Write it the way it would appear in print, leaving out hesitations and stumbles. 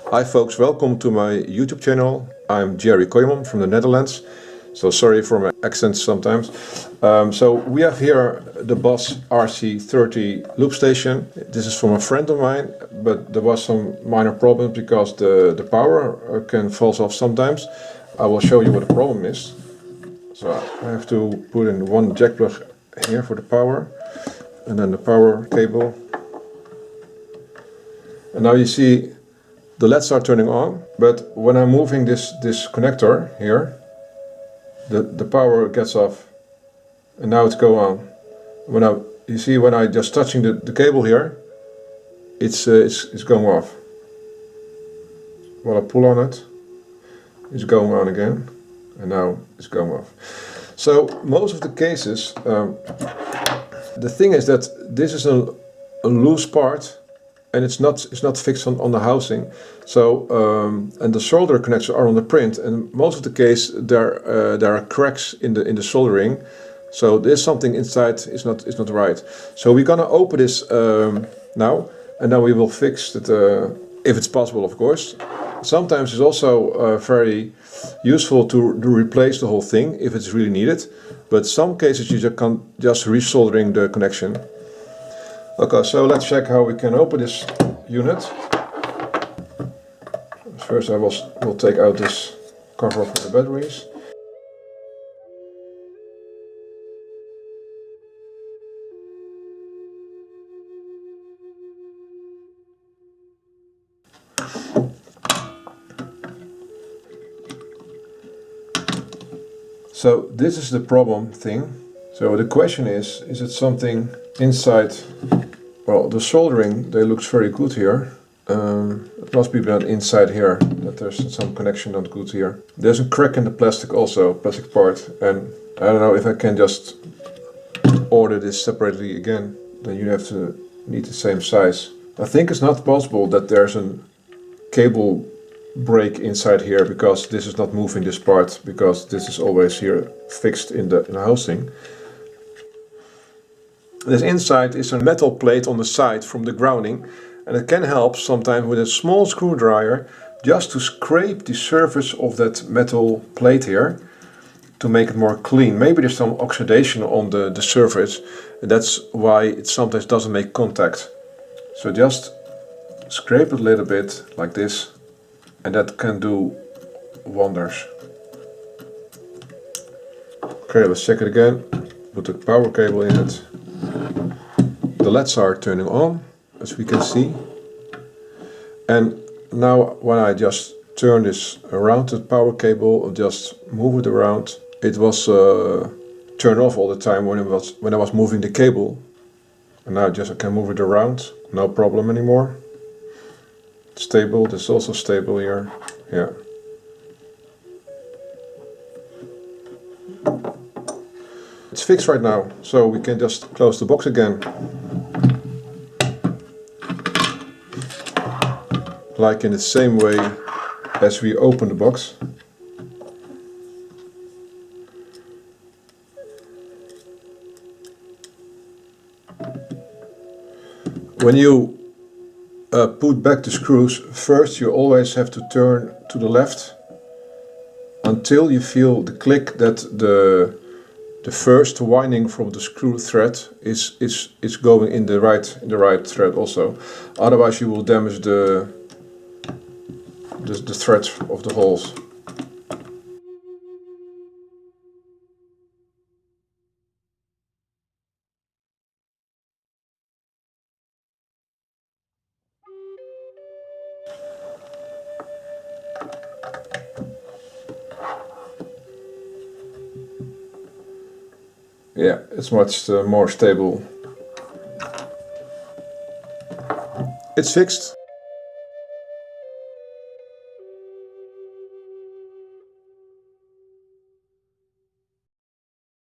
Hi folks, welcome to my YouTube channel. I'm Jerry Kooijman from the Netherlands. So sorry for my accent sometimes. So we have here the Boss RC30 loop station. This is from a friend of mine, but there was some minor problems because the power can fall off sometimes. I will show you what the problem is. So I have to put in one jack plug here for the power, and then the power cable. And now you see the LEDs are turning on, but when I'm moving this connector here, the power gets off, and now it's go on. You see when I just touching the cable here, it's going off. When I pull on it, it's going on again, and now it's going off. So most of the cases, the thing is that this is a loose part. And it's not fixed on the housing, so and the solder connectors are on the print, and most of the case there are cracks in the soldering, so there's something inside is not right. So we're gonna open this now, and then we will fix it if it's possible, of course. Sometimes it's also very useful to replace the whole thing if it's really needed, but some cases you can just resoldering the connection. Okay, so let's check how we can open this unit. First I will take out this cover for the batteries. So this is the problem thing. So the question is it something inside? Well, the soldering, they looks very good here. It must be that inside here, that there's some connection not good here. There's a crack in the plastic also, plastic part, and I don't know if I can just order this separately again. Then you have to need the same size. I think it's not possible that there's a cable break inside here, because this is not moving this part, because this is always here fixed in the housing. This inside is a metal plate on the side from the grounding, and it can help sometimes with a small screwdriver just to scrape the surface of that metal plate here to make it more clean. Maybe there's some oxidation on the surface, and that's why it sometimes doesn't make contact. So just scrape it a little bit like this, and that can do wonders. Okay, let's check it again. Put the power cable in it. The LEDs are turning on, as we can see. And now when I just turn this around the power cable and just move it around, it was turned off all the time when I was moving the cable. And now I can move it around, no problem anymore. Stable, this is also stable here. Yeah. It's fixed right now, so we can just close the box again. Like in the same way as we open the box. When you put back the screws, first you always have to turn to the left until you feel the click that the first winding from the screw thread is going in the right thread also. Otherwise you will damage the thread of the holes. Yeah, it's much more stable. It's fixed.